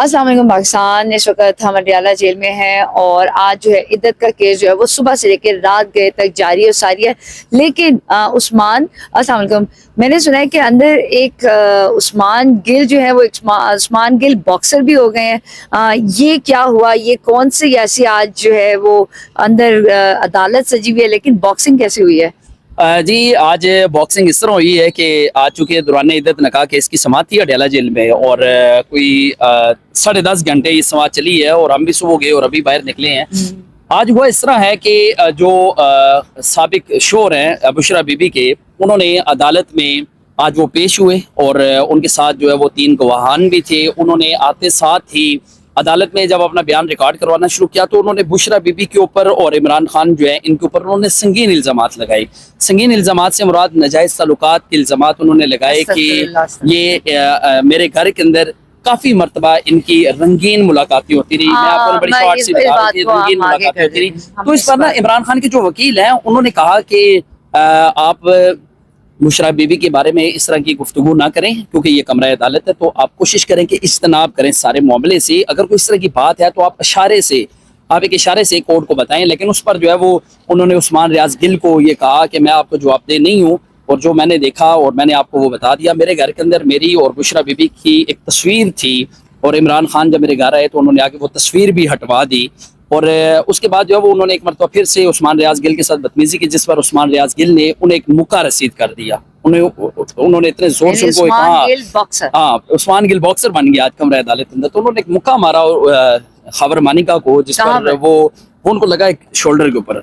अस्सलाम वालेकुम। पाकिस्तान इस वक्त हम अडियाला जेल में हैं और आज जो है इद्दत का केस जो है वो सुबह से लेकर रात गए तक जारी और सारी है। लेकिन उस्मान, अस्सलाम वालेकुम, मैंने सुना है कि अंदर एक उस्मान गिल जो है वो उस्मान गिल बॉक्सर भी हो गए हैं। ये क्या हुआ? ये कौन सी ऐसी आज जो है वो अंदर अदालत सजी हुई है, लेकिन बॉक्सिंग कैसे हुई है? जी, आज बॉक्सिंग इस तरह हुई है कि आज चूँकि दौरान इद्दत निकाह केस की समाअत थी अडियाला जेल में और कोई 10.5 घंटे ये समाअत चली है और हम भी सुबह गए और अभी बाहर निकले हैं। आज हुआ इस तरह है कि जो साबिक शोहर हैं बुशरा बीबी के, उन्होंने अदालत में आज वो पेश हुए और उनके साथ जो है वो 3 गवाहान भी थे। उन्होंने आते साथ ही अदालत में जब अपना बयान रिकॉर्ड करवाना शुरू किया तो उन्होंने बुशरा बीबी के ऊपर और इमरान खान जो है इनके ऊपर उन्होंने संगीन इल्ज़ामात लगाए। संगीन इल्ज़ामात से मुराद नाजायज़ ताल्लुकात के इल्ज़ामात उन्होंने लगाए कि ये मेरे घर के अंदर काफ़ी मरतबा इनकी रंगीन मुलाकातें होती रही। मैं आपको बड़ी शॉर्ट सी बता रही थी, रंगीन मुलाकातें होती रही। तो इस पर ना इमरान खान के जो वकील हैं उन्होंने कहा कि आप बुशरा बीबी के बारे में इस तरह की गुफ्तगू ना करें क्योंकि ये कमरा अदालत है, तो आप कोशिश करें कि इज्तनाब करें सारे मामले से। अगर कोई इस तरह की बात है तो आप एक इशारे से कोर्ट को बताएं। लेकिन उस पर जो है वो उन्होंने उस्मान रियाज गिल को ये कहा कि मैं आपको जवाबदेह नहीं हूँ और जो मैंने देखा और मैंने आपको वो बता दिया। मेरे घर के अंदर मेरी और बुशरा बीबी की एक तस्वीर थी और इमरान खान जब मेरे घर आए तो उन्होंने आके वो तस्वीर भी हटवा दी और उसके बाद जो है वो उन्होंने एक मरतबा फिर से उस्मान रियाज गिल के साथ बदतमीजी की, जिस पर उस्मान रियाज गिल ने उन्हें एक मुक्का रसीद कर दिया। उन्होंने इतने जोर से उनको उस्मान गिल बॉक्सर बन गया आज कमरा अदालत के अंदर। तो उन्होंने एक मुक्का मारा खबर मानिका को, जिस पर वो उनको लगा एक शोल्डर के ऊपर,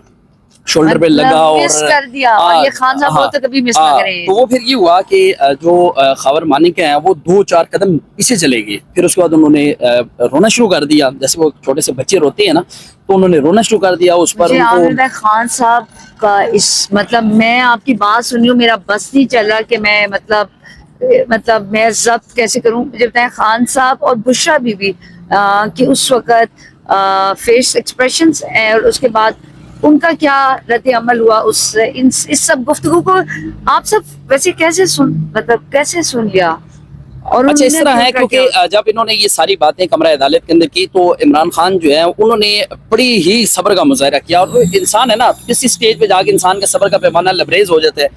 शोल्डर पे लगा और मिस कर दिया। और ये खान साहब तो कभी मिस ना करें। तो वो फिर ये हुआ कि जो खबर मानिका हैं वो 2-4 कदम पीछे चले गए। फिर उसके बाद उन्होंने रोना शुरू कर दिया, जैसे वो छोटे से बच्चे रोते हैं ना, तो उन्होंने रोना शुरू कर दिया। उस पर उनको खान साहब का इस मैं आपकी बात सुन रही हूँ, मेरा बस नहीं चल रहा कि मैं मतलब मैं जब्त कैसे करूँ। मुझे बताएं, खान साहब और बुशरा बीबी कि उस वक्त फेस एक्सप्रेशंस और उसके बाद उनका क्या रद्द अमल हुआ इस सब गुफ्तगू को आप सब वैसे कैसे सुन लिया? और अच्छा, इस तरह है क्योंकि जब इन्होंने ये सारी बातें कमरा अदालत के अंदर की तो इमरान खान जो है उन्होंने बड़ी ही सब्र का मुजाहरा किया। और वो इंसान है ना, किसी स्टेज पे जाके इंसान का सब्र का पैमाना लबरेज हो जाता है।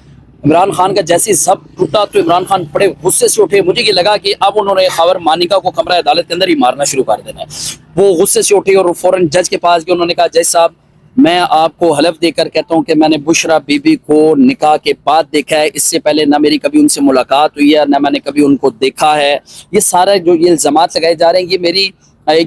इमरान खान का जैसे सब टूटा तो इमरान खान बड़े गुस्से से उठे। मुझे ये लगा कि अब उन्होंने खबर मानिका को कमरा अदालत के अंदर ही मारना शुरू कर देना है। वो गुस्से से उठे और फौरन जज के पास गए। उन्होंने कहा, जज साहब, मैं आपको हलफ देकर कहता हूँ कि मैंने बुशरा बीबी को निकाह के बाद देखा है। इससे पहले ना मेरी कभी उनसे मुलाकात हुई है, ना मैंने कभी उनको देखा है। ये सारा जो ये इल्जामात लगाए जा रहे हैं ये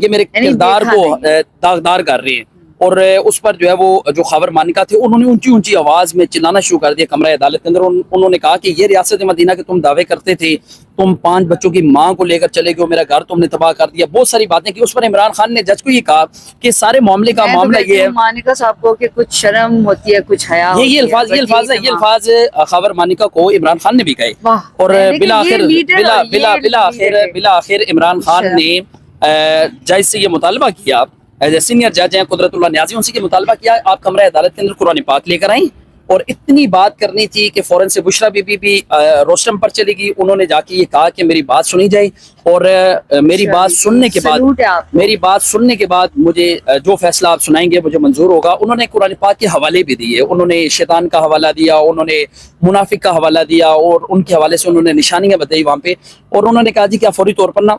मेरे किरदार को दागदार कर रहे हैं। और उस पर जो है वो जो खबर मानिका थे उन्होंने ऊंची ऊंची आवाज में चिल्लाना शुरू कर दिया कमरा अदालत के अंदर। उन्होंने कहा कि ये रियासत मदीना के तुम दावे करते थे, तुम 5 बच्चों की माँ को लेकर चले गए, मेरा घर तुमने तबाह कर दिया। बहुत सारी बातें की। उस पर इमरान खान ने जज को ये कहा कि सारे मामले का मामला ये है, मानिका साहब को कि कुछ शर्म होती है, कुछ हया। ये अल्फाज खबर मानिका को इमरान खान ने भी कहे। और बिला आखिर इमरान खान ने जज से ये मुतालबा किया, एज ए सीनियर जज हैं कुदरतुल्लाह न्याजी, उनसे मुतालबा किया आप कमरा अदालत के अंदर कुरान पाक लेकर आएं। और इतनी बात करनी थी कि फौरन से बुशरा बीबी भी रोस्टम पर चली गई। उन्होंने जाके ये कहा कि मेरी बात सुनी जाए और मेरी बात सुनने के बाद मुझे जो फैसला आप सुनाएंगे मुझे मंजूर होगा। उन्होंने कुरान पाक के हवाले भी दिए। उन्होंने शैतान का हवाला दिया, उन्होंने मुनाफिक का हवाला दिया और उनके हवाले से उन्होंने निशानियां बताई वहाँ पे। और उन्होंने कहा जी कि आप फौरी तौर पर ना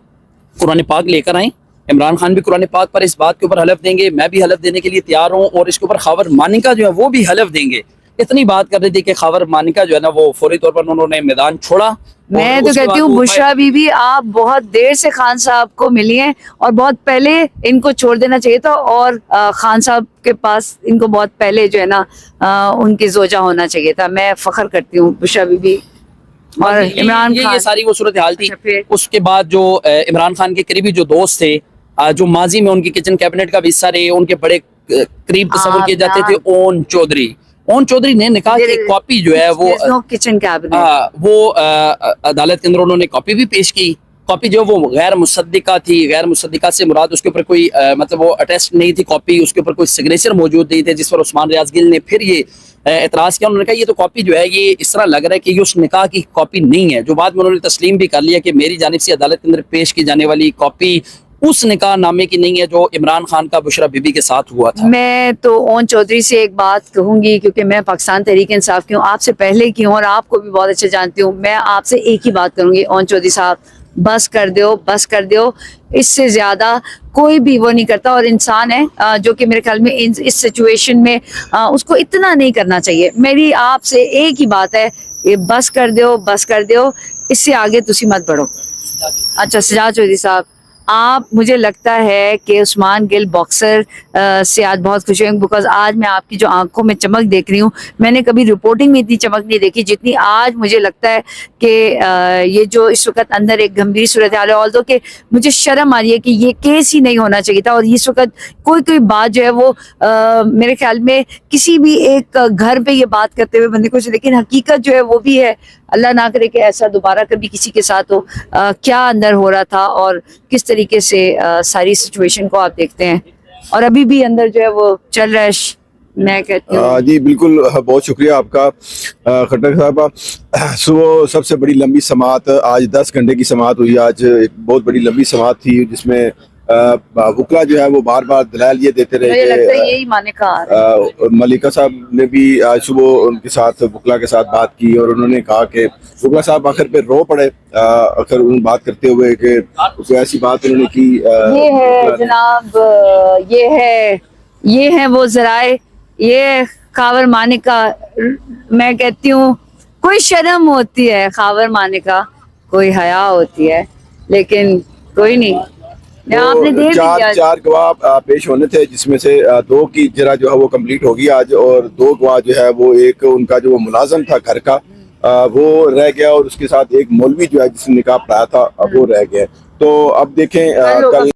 कुरान पाक लेकर आएँ। इमरान खान भी कुरान पाक पर इस बात के ऊपर हलफ देंगे, मैं भी हलफ देने के लिए तैयार हूँ और इसके ऊपर खबर मानिका जो है वो भी हलफ देंगे। इतनी बात कर रही थी कि खबर मानिका जो है ना वो फौरी तौर पर उन्होंने मैदान छोड़ा। मैं तो कहती हूँ बुशरा बीबी, आप बहुत देर से खान साहब को मिली हैं और बहुत पहले इनको छोड़ देना चाहिए था और खान साहब के पास इनको बहुत पहले जो है ना उनकी जोजा होना चाहिए था। मैं फख्र करती हूँ बुशरा बीबी और इमरान खान। ये सारी वो सूरत हाल थी। उसके बाद जो इमरान खान के करीबी जो दोस्त थे, जो माजी में उनकी किचन कैबिनेट का भी हिस्सा रहे, उनके बड़े करीब तस्वर किए जाते थे, ओन चौधरी ने निकाह की कॉपी जो है वो किचन कैबिनेट वो अदालत के अंदर उन्होंने कॉपी भी पेश की। कॉपी जो वो गैर मुसद्दिका थी। गैर मुसद्दिका से मुराद उसके ऊपर कोई मतलब वो अटेस्ट नहीं थी कॉपी, उसके ऊपर कोई सिग्नेचर मौजूद नहीं थे, जिस पर उस्मान रियाज गिल ने फिर ये एतराज़ किया। उन्होंने कहा ये तो कॉपी जो है ये इस तरह लग रहा है कि ये उस निकाह की कॉपी नहीं है, जो बाद में उन्होंने तस्लीम भी कर लिया कि मेरी जानिब से अदालत के अंदर पेश की जाने वाली कॉपी اس نکاح نامے کی نہیں ہے جو عمران خان کا بشرا بی بی کے ساتھ ہوا تھا؟ میں تو اون چودھری سے ایک بات کہوں گی، کیونکہ میں پاکستان تحریک انصاف کی ہوں، آپ سے پہلے کی ہوں اور آپ کو بھی بہت اچھا جانتی ہوں. میں آپ سے ایک ہی بات کروں گی اون چودھری صاحب، بس کر دیو، بس کر دیو. اس سے زیادہ کوئی بھی وہ نہیں کرتا، اور انسان ہے جو کہ میرے خیال میں اس سچویشن میں اس کو اتنا نہیں کرنا چاہیے. میری آپ سے ایک ہی بات ہے، یہ بس کر دیو، بس کر دیو، اس سے آگے تسی مت بڑھو. اچھا سجاد چودھری صاحب، آپ مجھے لگتا ہے کہ عثمان گل باکسر سے آج بہت خوش ہوئیں، بیکاز آج میں آپ کی جو آنکھوں میں چمک دیکھ رہی ہوں، میں نے کبھی رپورٹنگ میں اتنی چمک نہیں دیکھی جتنی آج. مجھے لگتا ہے کہ یہ جو اس وقت اندر ایک گمبھیر صورتحال ہے، although کہ مجھے شرم آ رہی ہے کہ یہ کیس ہی نہیں ہونا چاہیے تھا، اور اس وقت کوئی بات جو ہے وہ میرے خیال میں کسی بھی ایک گھر پہ یہ بات کرتے ہوئے بندے کو، لیکن حقیقت جو ہے وہ بھی ہے. اللہ نہ کرے کہ ایسا دوبارہ کبھی کسی کے ساتھ ہو. کیا اندر ہو رہا تھا اور کس طریقے سے ساری سچویشن کو آپ دیکھتے ہیں، اور ابھی بھی اندر جو ہے وہ چل رہا ہے. میں کہتی ہوں جی بالکل، بہت شکریہ آپ کا خٹک صاحبہ. سب سے بڑی لمبی سماعت آج 10 گھنٹے کی سماعت ہوئی. آج ایک بہت بڑی لمبی سماعت تھی جس میں وکلا جو ہے وہ بار بار دلائل یہ دیتے رہے مجھے لگتا ہے کہ یہی معنی کا آ رہا ہے. ملکہ صاحب نے بھی آج صبح ان کے ساتھ وکلا کے ساتھ بات کی، اور انہوں نے کہا کہ وکلا صاحب آخر پہ رو پڑے آخر ان بات کرتے ہوئے کہ کوئی ایسی بات انہوں نے کی. یہ ہے جناب، یہ ہے وہ ذرائع، یہ خاور مانے کا. میں کہتی ہوں کوئی شرم ہوتی ہے خاور مانے کا، کوئی حیا ہوتی ہے، لیکن کوئی نہیں. آپ نے دے بھی دیا. چار گواہ پیش ہونے تھے، جس میں سے 2 کی اجرا جو ہے وہ کمپلیٹ ہوگی آج، اور 2 گواہ جو ہے وہ ایک ان کا جو وہ ملازم تھا گھر کا وہ رہ گیا، اور اس کے ساتھ ایک مولوی جو ہے جس نے نکاح پڑھایا تھا وہ رہ گیا. تو اب دیکھیں کل